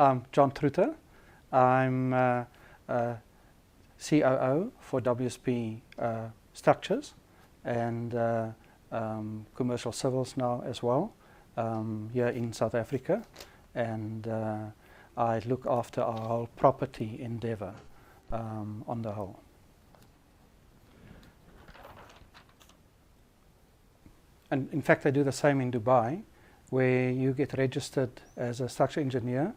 I'm John Truter. I'm COO for WSP Structures and Commercial Civils now as well, here in South Africa. And I look after our whole property endeavour on the whole. And in fact, I do the same in Dubai, where you get registered as a structural engineer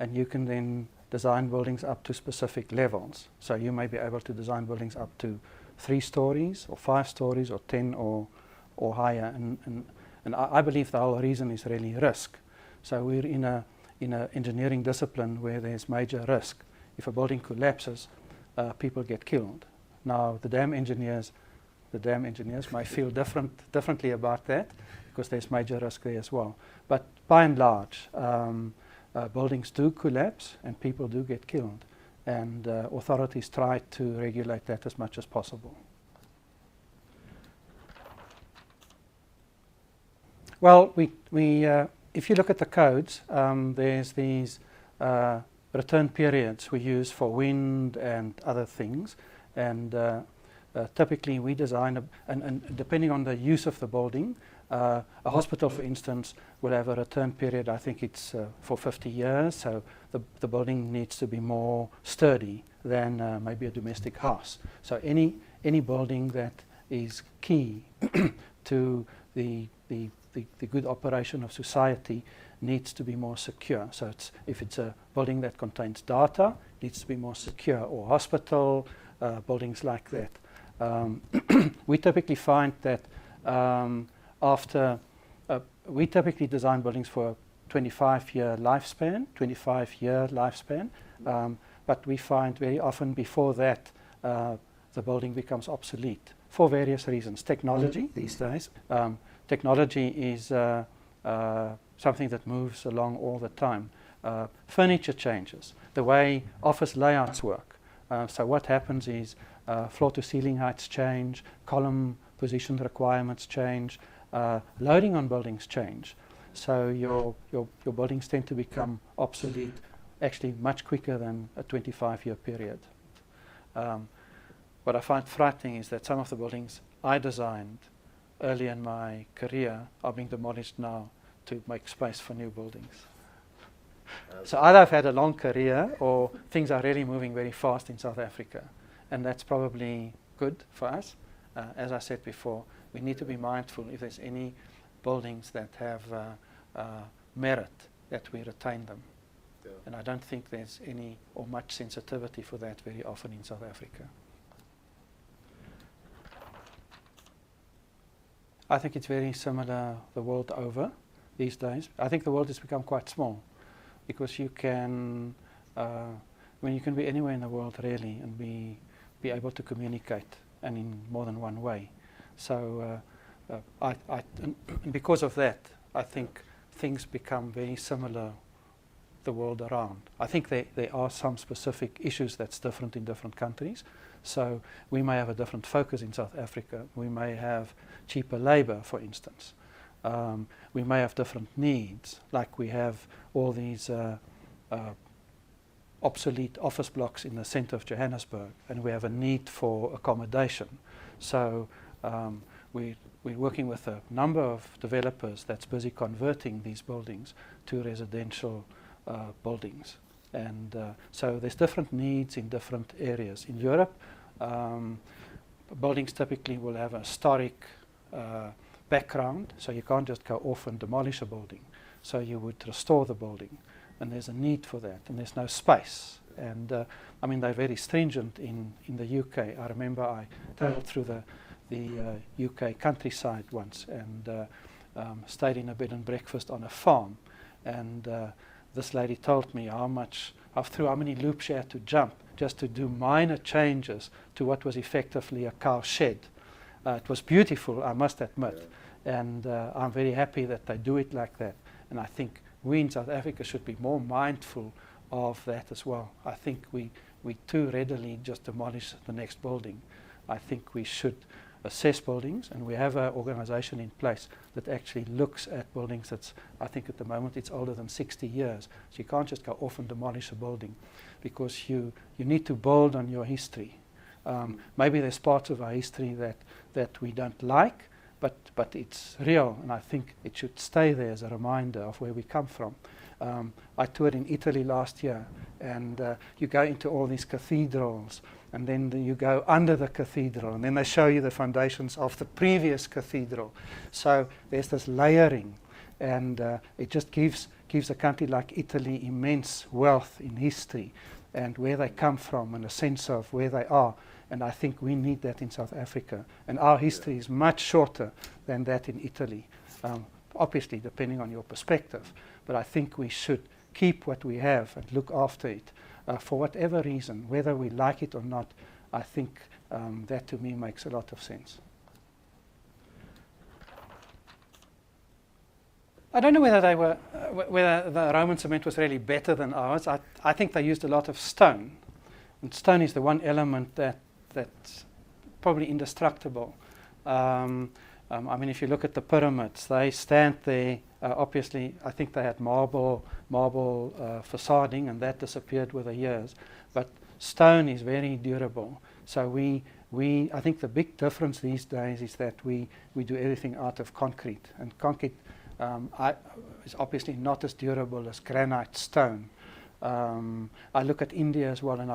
and you can then design buildings up to specific levels. So you may be able to design buildings up to 3 stories or 5 stories or 10 or higher. And I believe the whole reason is really risk. So we're in a engineering discipline where there's major risk. If a building collapses, people get killed. Now the dam engineers may feel differently about that because there's major risk there as well. But by and large, buildings do collapse and people do get killed. And authorities try to regulate that as much as possible. Well, if you look at the codes, there's these return periods we use for wind and other things. And typically we design, and depending on the use of the building, a hospital, for instance, will have a return period, I think it's for 50 years, so the building needs to be more sturdy than maybe a domestic house. So any building that is key to the good operation of society needs to be more secure. So if it's a building that contains data, it needs to be more secure, or hospital, buildings like that. We typically find that we typically design buildings for a 25-year lifespan, but we find very often before that the building becomes obsolete for various reasons. Technology these days. Technology is something that moves along all the time. Furniture changes, the way office layouts work. So what happens is floor-to-ceiling heights change, column position requirements change, loading on buildings change. So your buildings tend to become obsolete actually much quicker than a 25-year period. What I find frightening is that some of the buildings I designed early in my career are being demolished now to make space for new buildings. So either I've had a long career or things are really moving very fast in South Africa, and that's probably good for us. As I said before, we need to be mindful if there's any buildings that have merit, that we retain them. Yeah. And I don't think there's any or much sensitivity for that very often in South Africa. I think it's very similar the world over these days. I think the world has become quite small because you can be anywhere in the world really and be able to communicate, and in more than one way. So and because of that, I think things become very similar the world around. I think there are some specific issues that's different in different countries. So we may have a different focus in South Africa. We may have cheaper labor, for instance. We may have different needs, like we have all these obsolete office blocks in the center of Johannesburg, and we have a need for accommodation. So we're working with a number of developers that's busy converting these buildings to residential buildings. And so there's different needs in different areas. In Europe, buildings typically will have a historic background, so you can't just go off and demolish a building. So you would restore the building, and there's a need for that, and there's no space. And I mean, they're very stringent in the UK. I remember I travelled through the UK countryside once and stayed in a bed and breakfast on a farm, and this lady told me how many loops she had to jump just to do minor changes to what was effectively a cow shed. It was beautiful, I must admit, and I'm very happy that they do it like that. And I think we in South Africa should be more mindful of that as well. I think we too readily just demolish the next building. I think we should assess buildings, and we have an organization in place that actually looks at buildings that's, I think at the moment it's older than 60 years. So you can't just go off and demolish a building, because you need to build on your history. Maybe there's parts of our history that we don't like, but it's real, and I think it should stay there as a reminder of where we come from. I toured in Italy last year, and you go into all these cathedrals, and then you go under the cathedral, and then they show you the foundations of the previous cathedral. So there's this layering, and it just gives a country like Italy immense wealth in history and where they come from and a sense of where they are. And I think we need that in South Africa. And our history is much shorter than that in Italy, obviously depending on your perspective. But I think we should keep what we have and look after it for whatever reason, whether we like it or not. I think that to me makes a lot of sense. I don't know whether they were, whether the Roman cement was really better than ours. I think they used a lot of stone, and stone is the one element that's probably indestructible. I mean, if you look at the pyramids, they stand there. Obviously, I think they had marble facading, and that disappeared with the years. But stone is very durable. So I think the big difference these days is that we do everything out of concrete, and concrete is obviously not as durable as granite stone. I look at India as well, and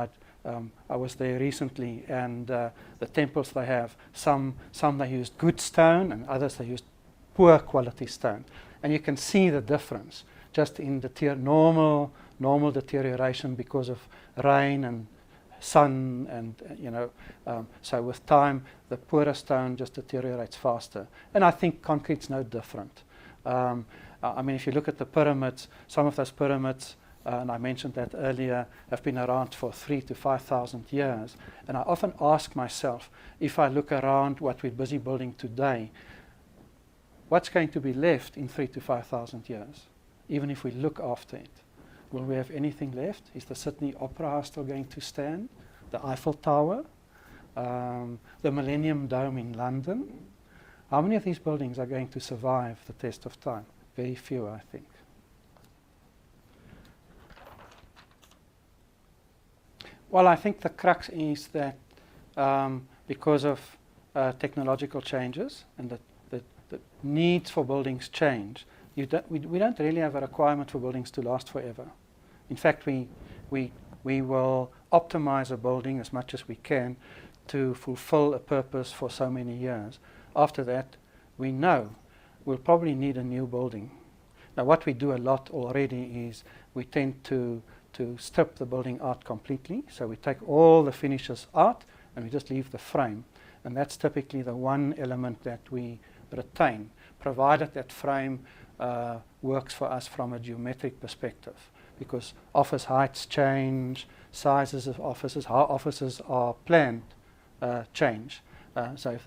I was there recently, and the temples they have, some they used good stone, and others they used poor quality stone, and you can see the difference just in the normal deterioration because of rain and sun, and so with time the poorer stone just deteriorates faster, and I think concrete's no different. I mean, if you look at the pyramids, some of those pyramids, and I mentioned that earlier, have been around for 3,000 to 5,000 years. And I often ask myself, if I look around what we're busy building today, what's going to be left in 3,000 to 5,000 years, even if we look after it? Will we have anything left? Is the Sydney Opera House still going to stand? The Eiffel Tower? The Millennium Dome in London? How many of these buildings are going to survive the test of time? Very few, I think. Well, I think the crux is that because of technological changes and the needs for buildings change, we don't really have a requirement for buildings to last forever. In fact, we will optimize a building as much as we can to fulfill a purpose for so many years. After that, we know we'll probably need a new building. Now, what we do a lot already is we tend to strip the building out completely. So we take all the finishes out and we just leave the frame. And that's typically the one element that we retain, provided that frame works for us from a geometric perspective. Because office heights change, sizes of offices, how offices are planned change. So if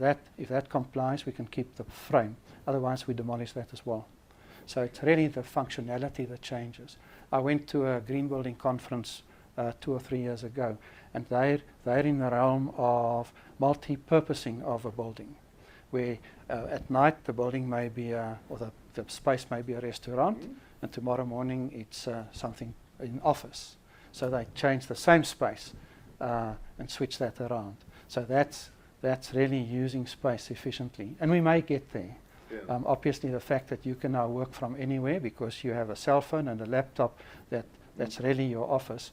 that complies, we can keep the frame. Otherwise, we demolish that as well. So it's really the functionality that changes. I went to a green building conference 2 or 3 years ago, and they're in the realm of multi-purposing of a building, where at night the building may be, or the space may be a restaurant, and tomorrow morning it's something in office. So they change the same space and switch that around. So that's really using space efficiently, and we may get there. Yeah. Obviously, the fact that you can now work from anywhere because you have a cell phone and a laptop that's really your office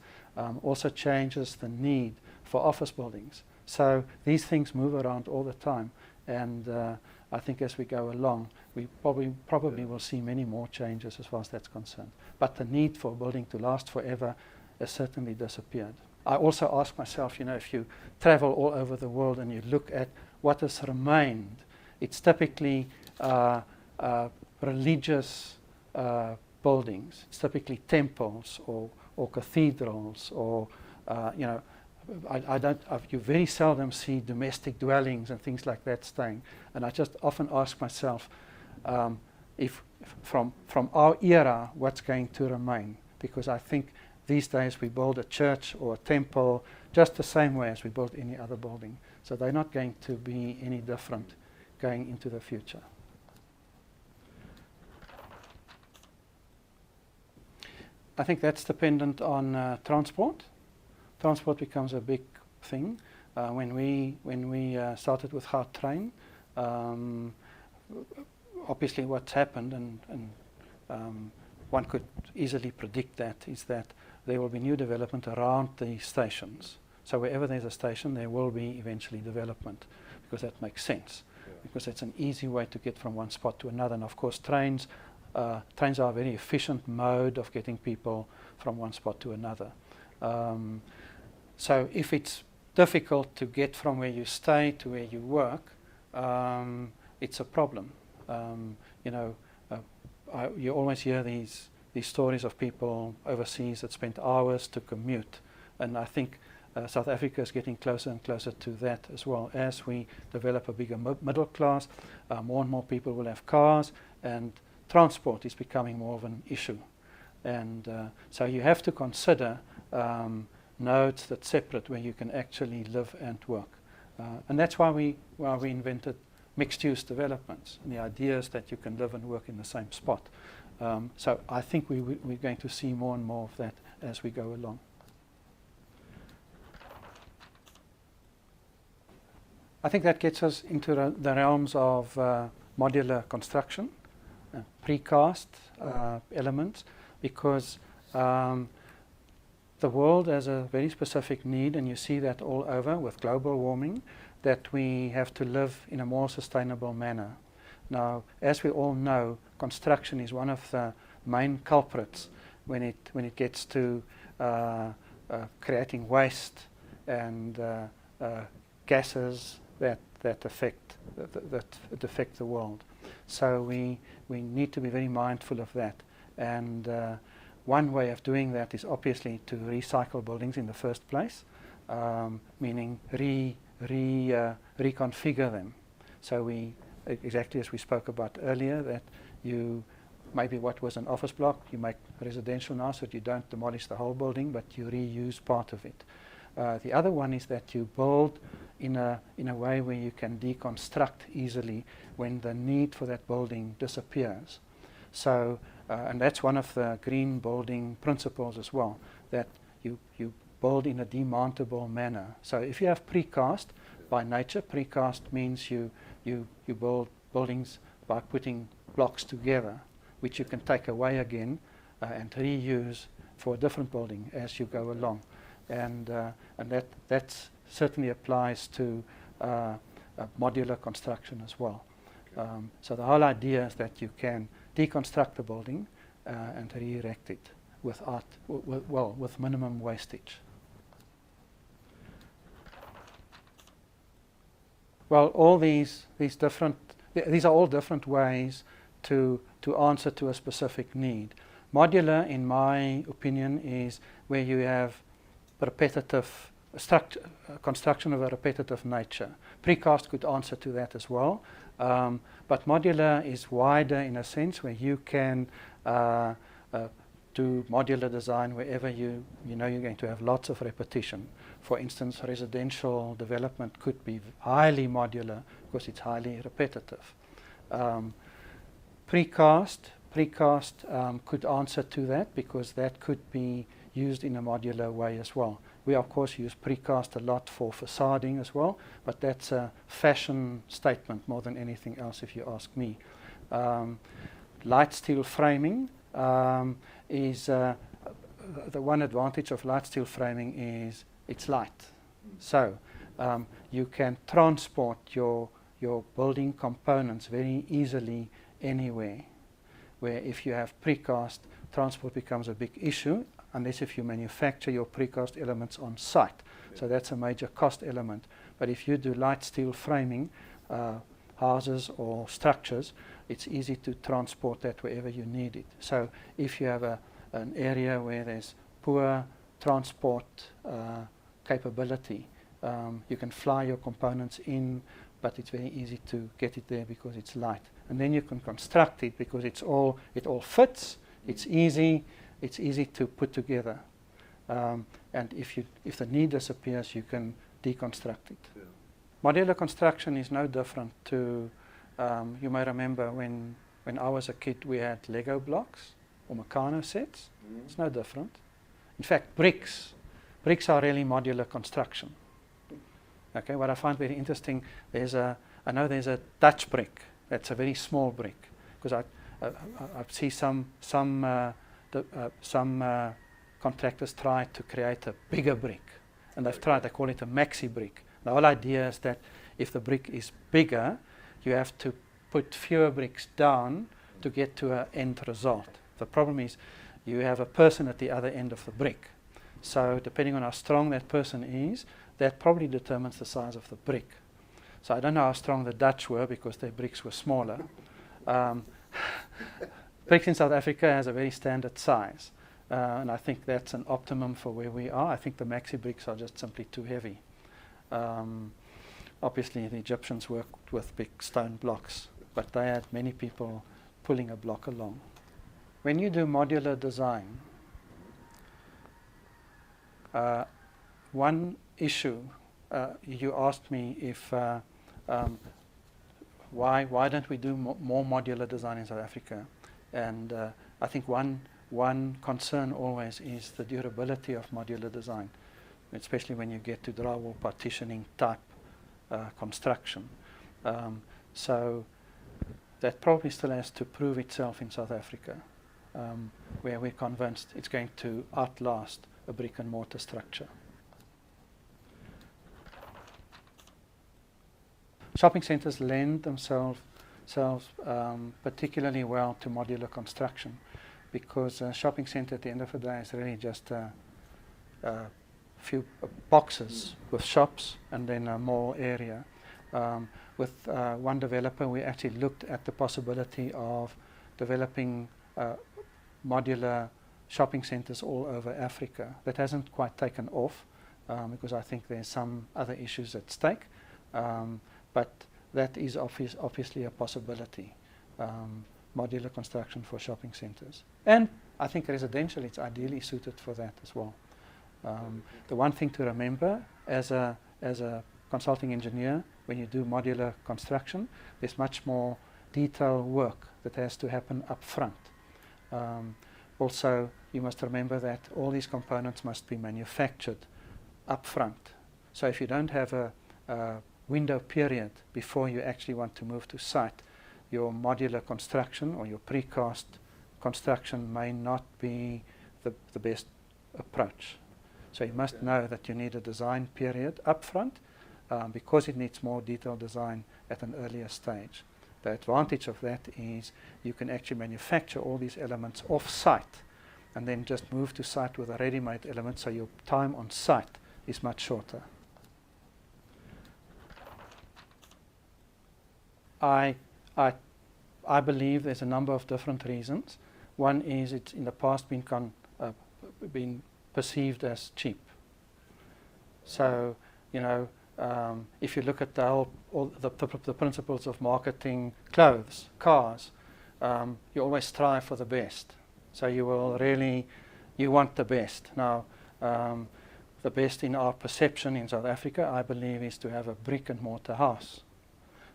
also changes the need for office buildings. So these things move around all the time, and I think as we go along, we probably will see many more changes as far as that's concerned. But the need for a building to last forever has certainly disappeared. I also ask myself, if you travel all over the world and you look at what has remained, it's typically religious buildings. It's typically temples or cathedrals, or you very seldom see domestic dwellings and things like that staying. And I just often ask myself, if from our era, what's going to remain? Because I think these days we build a church or a temple just the same way as we build any other building. So they're not going to be any different going into the future. I think that's dependent on transport. Transport becomes a big thing. When we started with Gautrain, obviously what's happened, and one could easily predict that, is that there will be new development around the stations. So wherever there's a station, there will be eventually development, because that makes sense. Yeah. Because it's an easy way to get from one spot to another. And of course, trains are a very efficient mode of getting people from one spot to another. So if it's difficult to get from where you stay to where you work, it's a problem. You always hear these stories of people overseas that spend hours to commute, and I think South Africa is getting closer and closer to that as well. As we develop a bigger middle class, more and more people will have cars, and transport is becoming more of an issue. And so you have to consider nodes that's separate, where you can actually live and work. And that's why we invented mixed-use developments. And the idea is that you can live and work in the same spot. So I think we're going to see more and more of that as we go along. I think that gets us into the realms of modular construction, precast elements, because the world has a very specific need, and you see that all over with global warming, that we have to live in a more sustainable manner. Now, as we all know, construction is one of the main culprits when it gets to creating waste and gases that affect the world. So we need to be very mindful of that. And one way of doing that is obviously to recycle buildings in the first place, meaning reconfigure them. So exactly as we spoke about earlier, that maybe what was an office block, you make residential now, so that you don't demolish the whole building, but you reuse part of it. The other one is that you build in a way where you can deconstruct easily when the need for that building disappears. So, and that's one of the green building principles as well, that you build in a demountable manner. So if you have precast, by nature, precast means you build buildings by putting blocks together, which you can take away again and reuse for a different building as you go along. And that certainly applies to modular construction as well. So the whole idea is that you can deconstruct the building and re-erect it with minimum wastage. Well, all these are all different ways to answer to a specific need. Modular, in my opinion, is where you have repetitive construction of a repetitive nature. Precast could answer to that as well, but modular is wider in a sense, where you can do modular design wherever you know you're going to have lots of repetition. For instance, residential development could be highly modular because it's highly repetitive. Precast could answer to that, because that could be used in a modular way as well. We of course use precast a lot for facading as well, but that's a fashion statement more than anything else, if you ask me. Light steel framing is the one advantage of light steel framing is it's light. So you can transport your building components very easily anywhere, where if you have precast, transport becomes a big issue, unless if you manufacture your precast elements on site. Yeah. So that's a major cost element. But if you do light steel framing, houses or structures, it's easy to transport that wherever you need it. So if you have an area where there's poor transport capability, you can fly your components in, but it's very easy to get it there because it's light. And then you can construct it because it all fits, it's easy to put together. And if the need disappears, you can deconstruct it. Yeah. Modular construction is no different to, you may remember when I was a kid we had Lego blocks or Meccano sets. It's no different. In fact, bricks are really modular construction. Okay, what I find very interesting, I know there's a Dutch brick that's a very small brick, because I see some contractors try to create a bigger brick, and they call it a maxi brick. The whole idea is that if the brick is bigger, you have to put fewer bricks down to get to an end result. The problem is you have a person at the other end of the brick. So depending on how strong that person is, that probably determines the size of the brick. So I don't know how strong the Dutch were because their bricks were smaller. Bricks in South Africa has a very standard size. And I think that's an optimum for where we are. I think the maxi bricks are just simply too heavy. Obviously the Egyptians worked with big stone blocks, but they had many people pulling a block along. When you do modular design, one issue, you asked me if why don't we do more modular design in South Africa? And I think one concern always is the durability of modular design, especially when you get to drywall partitioning type construction. So that probably still has to prove itself in South Africa, where we're convinced it's going to outlast a brick and mortar structure. Shopping centres lend themselves particularly well to modular construction, because a shopping centre at the end of the day is really just a few boxes with shops and then a mall area. With one developer, we actually looked at the possibility of developing modular shopping centres all over Africa. That hasn't quite taken off because I think there's some other issues at stake. But that is obviously a possibility, modular construction for shopping centres. And I think residential, it's ideally suited for that as well. The one thing to remember as a consulting engineer, when you do modular construction, there's much more detailed work that has to happen up front. Also, you must remember that all these components must be manufactured up front. So if you don't have a window period before you actually want to move to site, your modular construction or your precast construction may not be the best approach. So you must know that you need a design period up front because it needs more detailed design at an earlier stage. The advantage of that is you can actually manufacture all these elements off-site and then just move to site with a ready-made element, so your time on site is much shorter. I believe there's a number of different reasons. One is it's in the past been perceived as cheap. So, you know, if you look at all the principles of marketing, clothes, cars, you always strive for the best. So you want the best. Now, the best in our perception in South Africa, I believe, is to have a brick and mortar house.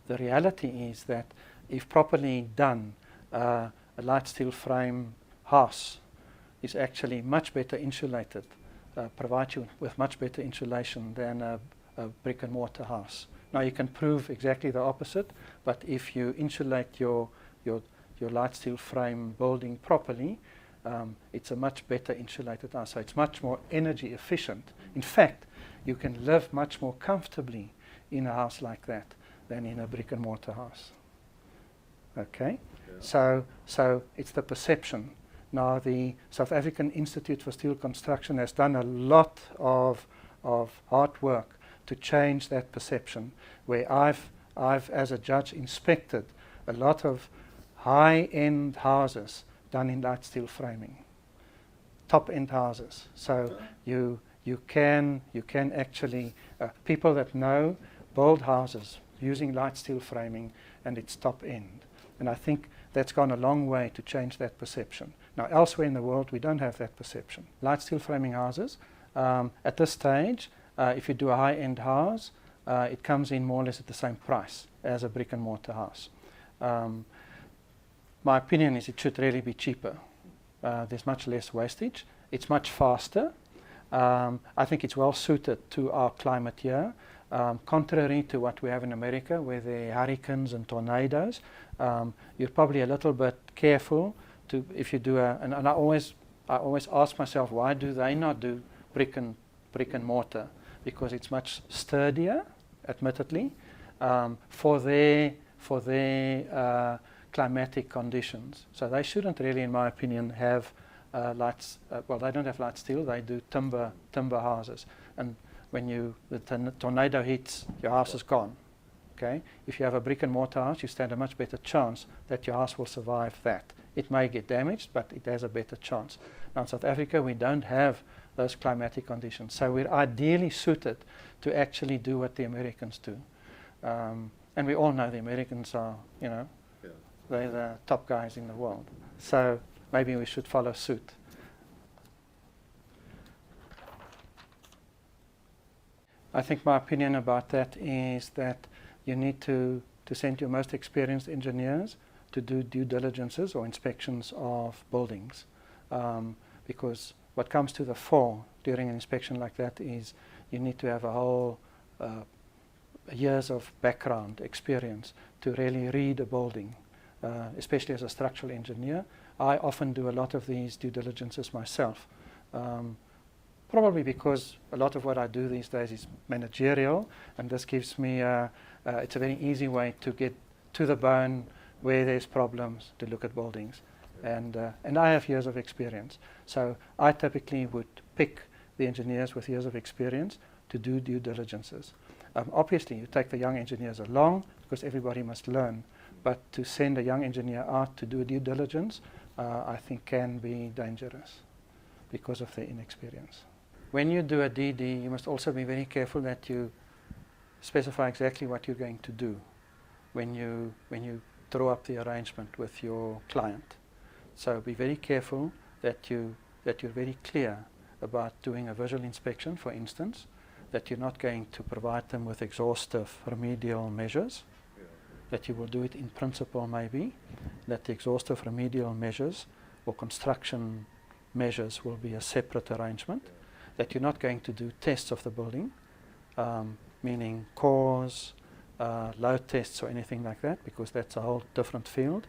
The reality is that if properly done, a light steel frame house is actually much better insulated, provides you with much better insulation than a brick and mortar house. Now you can prove exactly the opposite, but if you insulate your light steel frame building properly, it's a much better insulated house. So it's much more energy efficient. In fact, you can live much more comfortably in a house like that than in a brick and mortar house. Okay? Yeah. So it's the perception. Now the South African Institute for Steel Construction has done a lot of hard work to change that perception, where I've as a judge inspected a lot of high-end houses done in light steel framing, top-end houses. So you can actually people that know build houses using light steel framing, and it's top end. And I think that's gone a long way to change that perception. Now, elsewhere in the world, we don't have that perception. Light steel framing houses, at this stage, if you do a high-end house, it comes in more or less at the same price as a brick and mortar house. My opinion is it should really be cheaper. There's much less wastage. It's much faster. I think it's well suited to our climate here. Contrary to what we have in America, where there are hurricanes and tornadoes, you're probably a little bit careful to, if you do and I always ask myself, why do they not do brick and mortar? Because it's much sturdier, admittedly, for their climatic conditions. So they shouldn't really, in my opinion, have lights. Well, they don't have light steel. They do timber houses, and when the tornado hits, your house is gone. Okay. If you have a brick and mortar house, you stand a much better chance that your house will survive that. It may get damaged, but it has a better chance. Now in South Africa, we don't have those climatic conditions, so we're ideally suited to actually do what the Americans do. And we all know the Americans are, they're the top guys in the world. So maybe we should follow suit. I think my opinion about that is that you need to send your most experienced engineers to do due diligences or inspections of buildings. Because what comes to the fore during an inspection like that is you need to have a whole years of background experience to really read a building, especially as a structural engineer. I often do a lot of these due diligences myself. Probably because a lot of what I do these days is managerial, and this gives me, it's a very easy way to get to the bone where there's problems, to look at buildings. And I have years of experience. So I typically would pick the engineers with years of experience to do due diligences. Obviously, you take the young engineers along because everybody must learn. But to send a young engineer out to do due diligence, I think can be dangerous because of their inexperience. When you do a DD, you must also be very careful that you specify exactly what you're going to do when you draw up the arrangement with your client. So be very careful that you're very clear about doing a visual inspection, for instance, that you're not going to provide them with exhaustive remedial measures, that you will do it in principle maybe, that the exhaustive remedial measures or construction measures will be a separate arrangement, that you're not going to do tests of the building, meaning cores, load tests or anything like that, because that's a whole different field.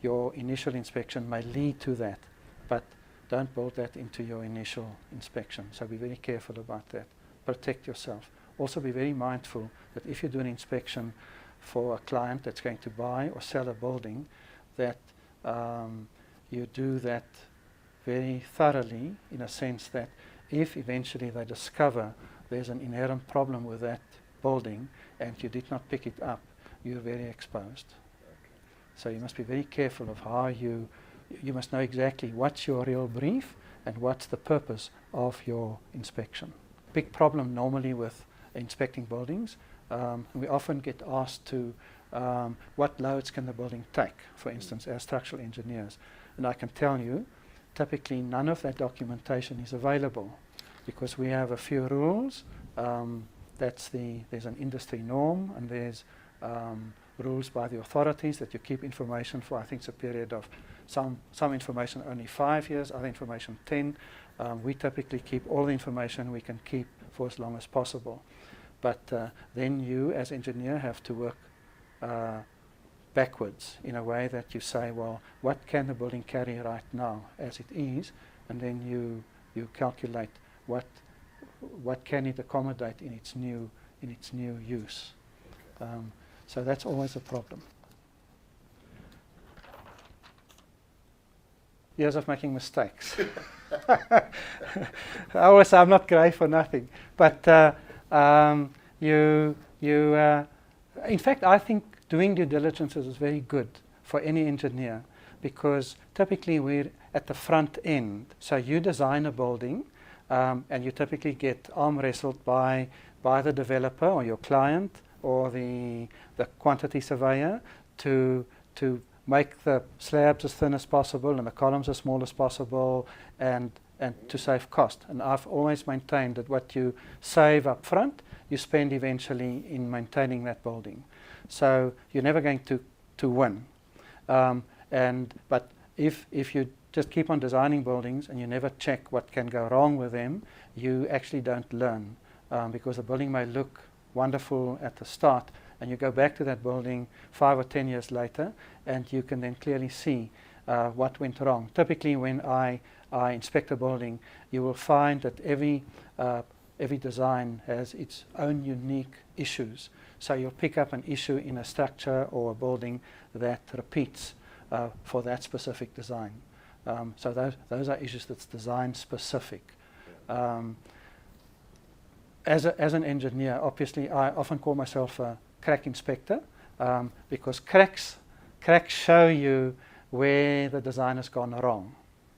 Your initial inspection may lead to that, but don't build that into your initial inspection. So be very careful about that. Protect yourself. Also be very mindful that if you do an inspection for a client that's going to buy or sell a building, that you do that very thoroughly, in a sense that if eventually they discover there's an inherent problem with that building and you did not pick it up, you're very exposed. So you must be very careful of how you must know exactly what's your real brief and what's the purpose of your inspection. Big problem normally with inspecting buildings, we often get asked to what loads can the building take, for instance, as structural engineers. And I can tell you, typically none of that documentation is available because we have a few rules. There's an industry norm, and there's rules by the authorities that you keep information for. I think it's a period of some information only 5 years, other information 10. We typically keep all the information we can keep for as long as possible. But then you, as engineer, have to work backwards in a way that you say, well, what can the building carry right now as it is, and then you calculate what can it accommodate in its new use. So that's always a problem. Years of making mistakes. I always say I'm not grey for nothing, but in fact, I think doing due diligences is very good for any engineer because typically we're at the front end. So you design a building and you typically get arm wrestled by the developer or your client or the quantity surveyor to make the slabs as thin as possible and the columns as small as possible, and to save cost. And I've always maintained that what you save up front, you spend eventually in maintaining that building. So you're never going to win. But if you just keep on designing buildings and you never check what can go wrong with them, you actually don't learn, because the building may look wonderful at the start, and you go back to that building 5 or 10 years later, and you can then clearly see what went wrong. Typically, when I inspect a building, you will find that every design has its own unique issues. So you'll pick up an issue in a structure or a building that repeats for that specific design. So those are issues that's design specific. As an engineer, obviously, I often call myself a crack inspector, because cracks show you where the design has gone wrong.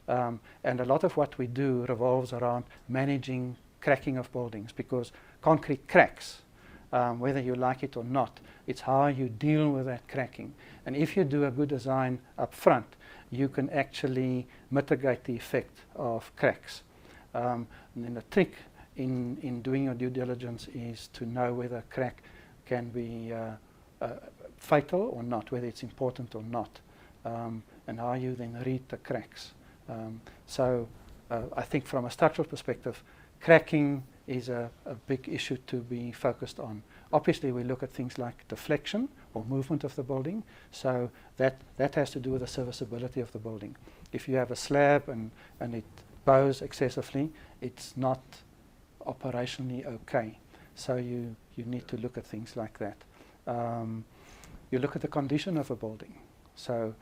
And a lot of what we do revolves around managing cracking of buildings, because concrete cracks, whether you like it or not. It's how you deal with that cracking. And if you do a good design up front, you can actually mitigate the effect of cracks. And then the trick in doing your due diligence is to know whether a crack can be fatal or not, whether it's important or not, and how you then read the cracks. So I think from a structural perspective, cracking is a big issue to be focused on. Obviously, we look at things like deflection or movement of the building, so that has to do with the serviceability of the building. If you have a slab and it bows excessively, it's not operationally okay. So you need to look at things like that. You look at the condition of a building. So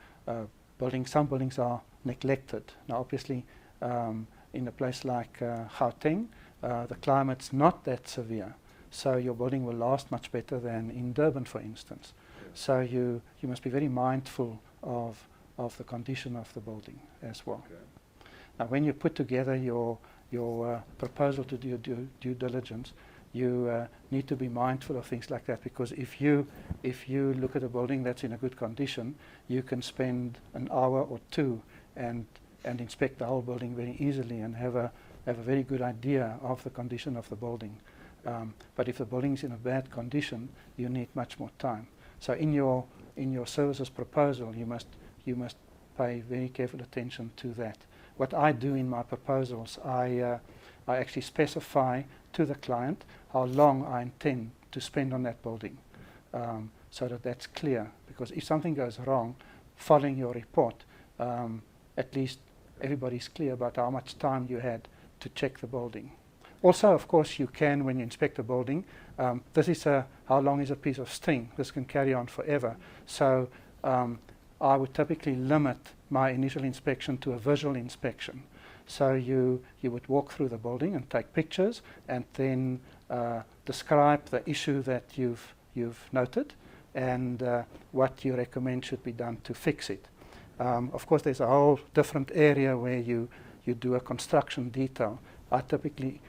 some buildings are neglected. Now, obviously, in a place like Gauteng, the climate's not that severe, so your building will last much better than in Durban, for instance. Yeah. So you must be very mindful of the condition of the building as well. Okay. Now, when you put together your proposal to do due diligence, you need to be mindful of things like that, because if you look at a building that's in a good condition, you can spend an hour or two and inspect the whole building very easily and have a very good idea of the condition of the building. But if the building is in a bad condition, you need much more time. So in your services proposal, you must pay very careful attention to that. What I do in my proposals, I actually specify to the client how long I intend to spend on that building, so that that's clear. Because if something goes wrong following your report, at least everybody's clear about how much time you had to check the building. Also, of course, you can, when you inspect a building, this is how long is a piece of string? This can carry on forever. So I would typically limit my initial inspection to a visual inspection. So you would walk through the building and take pictures, and then describe the issue that you've noted and what you recommend should be done to fix it. Of course, there's a whole different area where you do a construction detail. I typically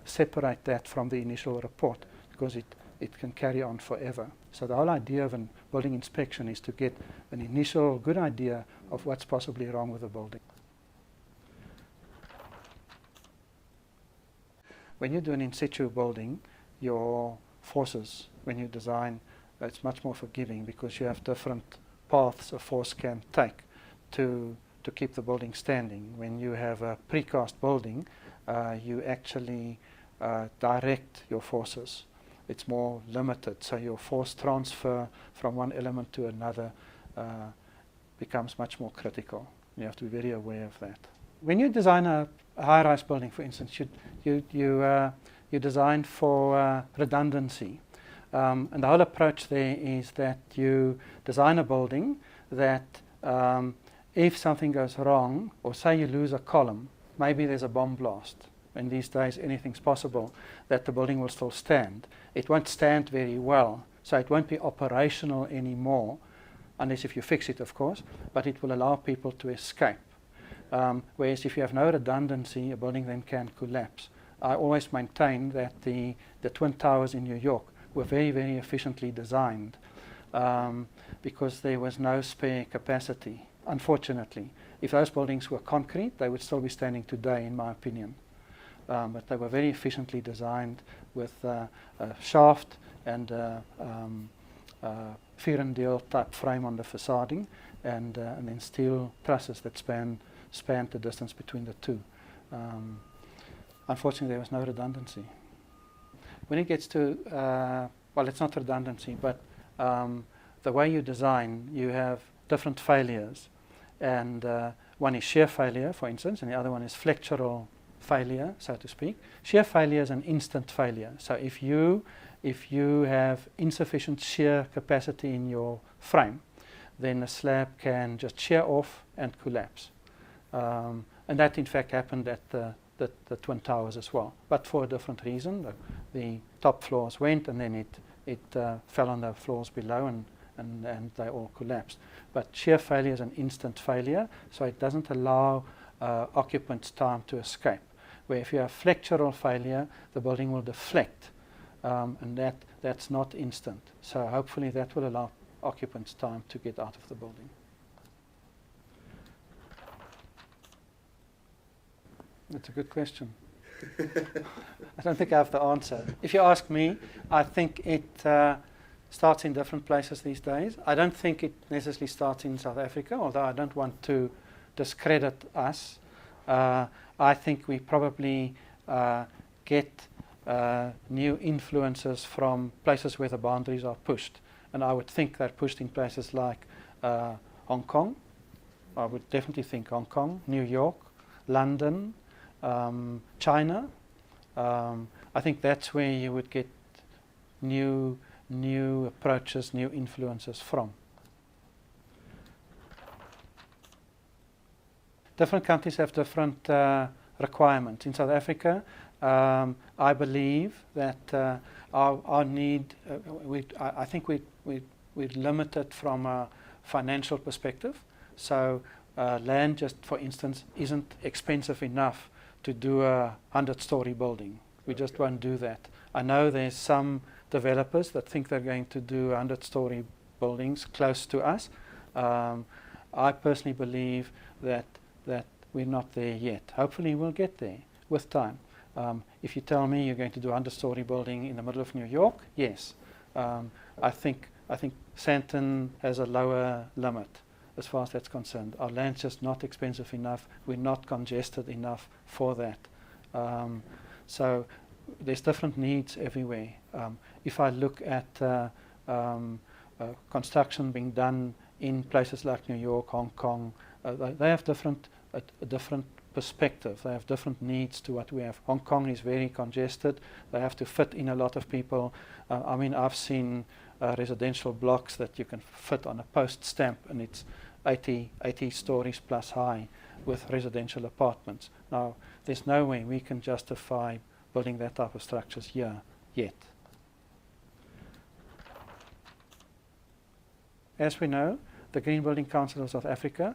separate that from the initial report, because it can carry on forever. So the whole idea of a building inspection is to get an initial good idea of what's possibly wrong with the building. When you do an in situ building, your forces, when you design, it's much more forgiving, because you have different paths a force can take to keep the building standing. When you have a precast building, you actually direct your forces. It's more limited, so your force transfer from one element to another becomes much more critical. You have to be very aware of that. When you design a high-rise building, for instance, you design for redundancy. And the whole approach there is that you design a building that if something goes wrong, or say you lose a column, maybe there's a bomb blast, and these days anything's possible, that the building will still stand. It won't stand very well, so it won't be operational anymore, unless if you fix it, of course, but it will allow people to escape. Whereas if you have no redundancy, a building then can collapse. I always maintain that the Twin Towers in New York were very, very efficiently designed. because there was no spare capacity, unfortunately. If those buildings were concrete, they would still be standing today, in my opinion. But they were very efficiently designed with a shaft and Vierendeel type frame on the facading, and then steel trusses that spanned the distance between the two. Unfortunately, there was no redundancy. When it gets to, well, it's not redundancy, but the way you design, you have different failures. And one is shear failure, for instance, and the other one is flexural failure, so to speak. Shear failure is an instant failure. So if you have insufficient shear capacity in your frame, then the slab can just shear off and collapse. And that, in fact, happened at the Twin Towers as well, but for a different reason. The top floors went, and then it fell on the floors below, and they all collapsed. But shear failure is an instant failure, so it doesn't allow occupants time to escape. Where if you have flexural failure, the building will deflect, and that's not instant. So hopefully that will allow occupants time to get out of the building. That's a good question. I don't think I have the answer. If you ask me, I think it starts in different places these days. I don't think it necessarily starts in South Africa, although I don't want to discredit us. I think we probably get new influences from places where the boundaries are pushed. And I would think they're pushed in places like Hong Kong. I would definitely think Hong Kong, New York, London, China. I think that's where you would get new approaches, new influences from. Different countries have different requirements. In South Africa, I believe that our need, I think we're limited from a financial perspective. So land, just for instance, isn't expensive enough to do a 100-story building. We just won't do that. I know there's some developers that think they're going to do 100-story buildings close to us. I personally believe that we're not there yet. Hopefully we'll get there with time. If you tell me you're going to do a 100-story building in the middle of New York, yes. I think Sandton has a lower limit as far as that's concerned. Our land's just not expensive enough. We're not congested enough for that. So there's different needs everywhere. If I look at construction being done in places like New York, Hong Kong, they have a different perspective. They have different needs to what we have. Hong Kong is very congested. They have to fit in a lot of people. I mean, I've seen residential blocks that you can fit on a post stamp, and it's 80 stories plus high with residential apartments. Now, there's no way we can justify building that type of structures here yet. As we know, the Green Building Council of South Africa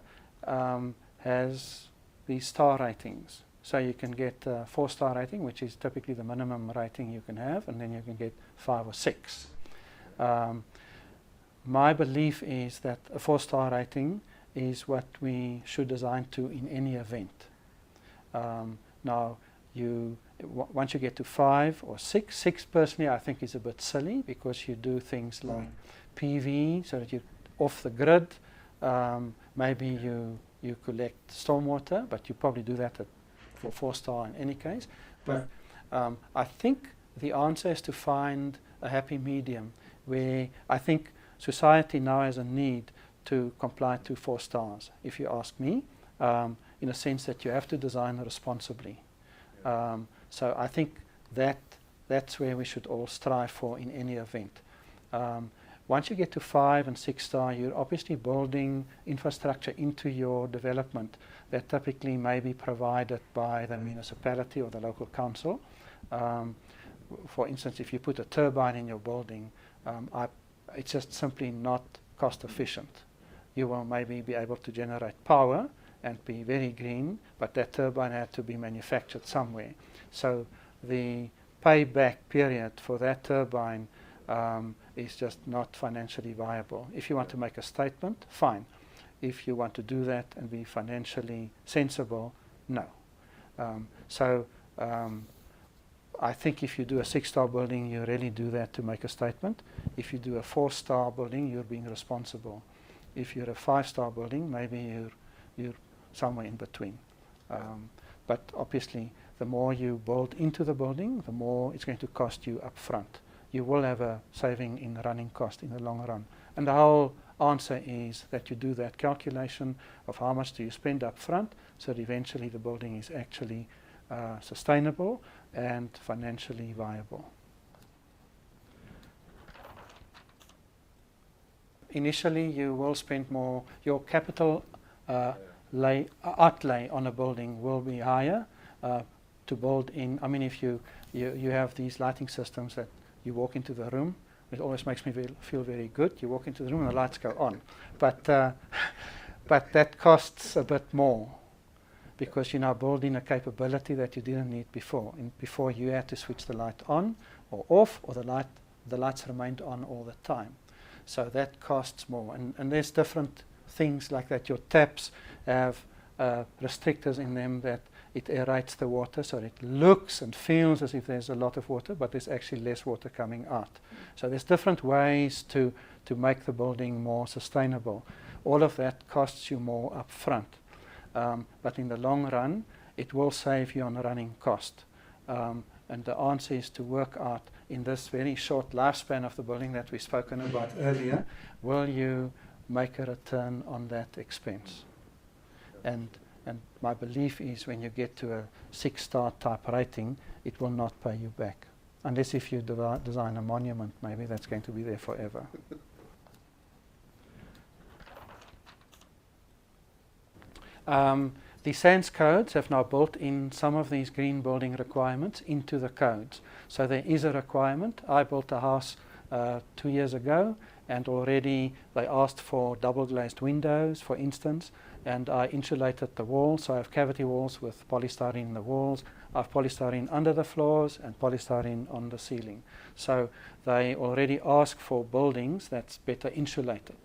has these star ratings. So you can get a 4-star rating, which is typically the minimum rating you can have, and then you can get 5 or 6. My belief is that a 4-star rating is what we should design to in any event. Now, once you get to 5 or 6 personally I think is a bit silly, because you do things like PV so that you're off the grid. Maybe you collect stormwater, but you probably do that for 4-star in any case. But I think the answer is to find a happy medium, where I think society now has a need to comply to 4 stars, if you ask me, in a sense that you have to design responsibly. So I think that's where we should all strive for in any event. Once you get to 5 and 6-star, you're obviously building infrastructure into your development that typically may be provided by the municipality or the local council. For instance, if you put a turbine in your building, it's just simply not cost efficient. You will maybe be able to generate power and be very green, but that turbine had to be manufactured somewhere. So the payback period for that turbine is just not financially viable. If you want to make a statement, fine. If you want to do that and be financially sensible, no. I think if you do a 6-star building, you really do that to make a statement. If you do a 4-star building, you're being responsible. If you're a 5-star building, maybe you're somewhere in between. But obviously, the more you build into the building, the more it's going to cost you up front. You will have a saving in running cost in the long run. And the whole answer is that you do that calculation of how much do you spend up front, so that eventually the building is actually sustainable and financially viable. Initially, you will spend more. Your capital outlay on a building will be higher to build in. I mean, if you have these lighting systems that you walk into the room, it always makes me feel very good. You walk into the room and the lights go on, but that costs a bit more, because you're now building a capability that you didn't need before. Before you had to switch the light on or off, or the lights remained on all the time. So that costs more. And there's different things like that. Your taps have restrictors in them that it aerates the water, so it looks and feels as if there's a lot of water, but there's actually less water coming out. So there's different ways to make the building more sustainable. All of that costs you more up front. But in the long run, it will save you on the running cost. And the answer is to work out, in this very short lifespan of the building that we've spoken about earlier, will you make a return on that expense? And my belief is when you get to a 6-star type rating, it will not pay you back. Unless if you design a monument, maybe that's going to be there forever. The SANS codes have now built in some of these green building requirements into the codes. So there is a requirement. I built a house 2 years ago, and already they asked for double glazed windows, for instance, and I insulated the walls. So I have cavity walls with polystyrene in the walls. I have polystyrene under the floors and polystyrene on the ceiling. So they already ask for buildings that's better insulated.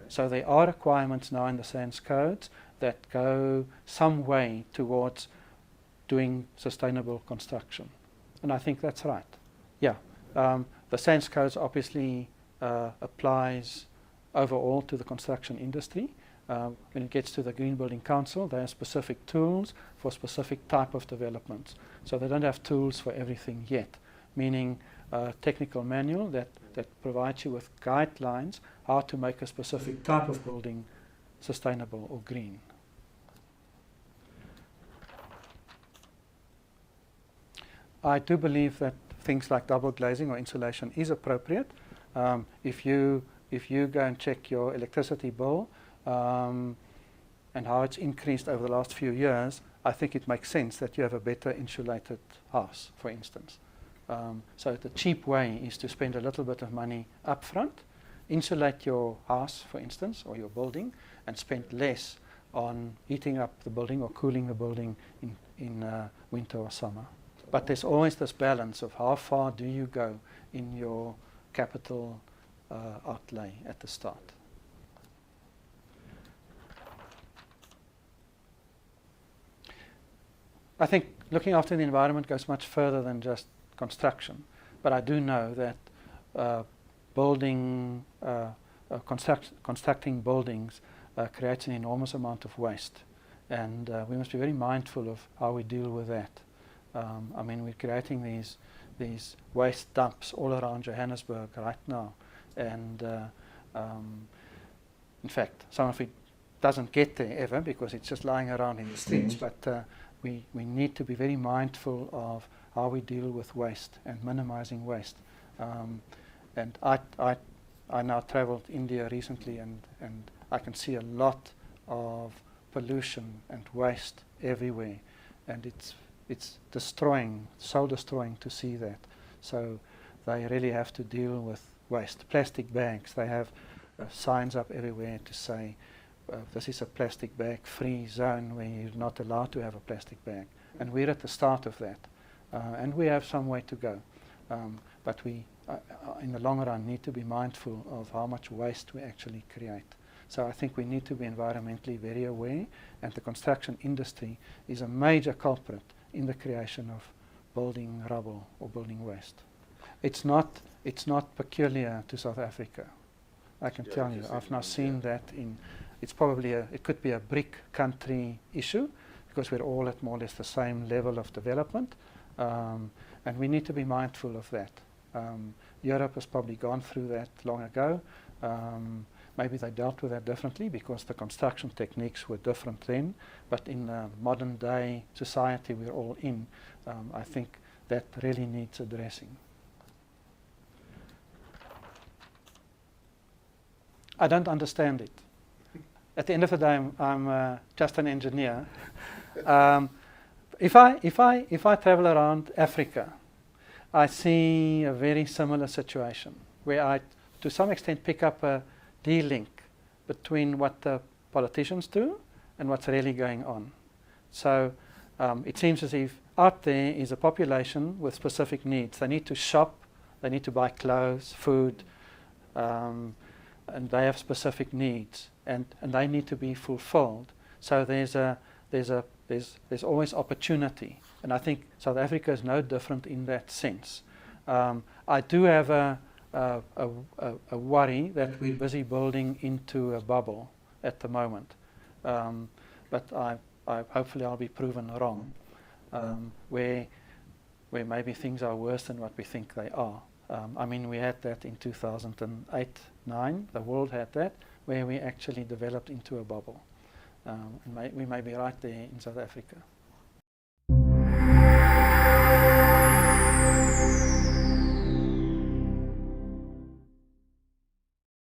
So there are requirements now in the SANS codes that go some way towards doing sustainable construction. And I think that's right. Yeah. The SANS codes obviously applies overall to the construction industry. When it gets to the Green Building Council, they have specific tools for specific type of developments. So they don't have tools for everything yet, meaning a technical manual that provides you with guidelines how to make a specific type of building sustainable or green. I do believe that things like double glazing or insulation is appropriate. If you go and check your electricity bill and how it's increased over the last few years, I think it makes sense that you have a better insulated house, for instance. So the cheap way is to spend a little bit of money up front, insulate your house, for instance, or your building, and spend less on heating up the building or cooling the building in winter or summer. But there's always this balance of how far do you go in your capital outlay at the start. I think looking after the environment goes much further than just construction. But I do know that constructing buildings creates an enormous amount of waste. And we must be very mindful of how we deal with that. I mean, we're creating these waste dumps all around Johannesburg right now. And in fact, some of it doesn't get there ever because it's just lying around in the streets. But we need to be very mindful of how we deal with waste and minimizing waste. And I now traveled India recently, and I can see a lot of pollution and waste everywhere. And it's destroying, soul destroying to see that. So they really have to deal with waste. Plastic bags, they have signs up everywhere to say this is a plastic bag free zone where you're not allowed to have a plastic bag. And we're at the start of that. And we have some way to go. But we, in the long run, need to be mindful of how much waste we actually create. So I think we need to be environmentally very aware, and the construction industry is a major culprit in the creation of building rubble or building waste. It's not peculiar to South Africa. I can tell you, I've now seen that in, it's probably it could be a brick country issue, because we're all at more or less the same level of development, and we need to be mindful of that. Europe has probably gone through that long ago. Maybe they dealt with that differently because the construction techniques were different then, but in the modern day society we're all in, I think that really needs addressing. I don't understand it. At the end of the day, I'm just an engineer. If I travel around Africa, I see a very similar situation where I, to some extent, pick up a de-link between what the politicians do and what's really going on. So it seems as if out there is a population with specific needs. They need to shop, they need to buy clothes, food, and they have specific needs, and they need to be fulfilled. So there's always opportunity, and I think South Africa is no different in that sense. I do have a worry that we're busy building into a bubble at the moment, but hopefully I'll be proven wrong, where maybe things are worse than what we think they are. I mean, we had that in 2008-9. The world had that, where we actually developed into a bubble. And we may be right there in South Africa.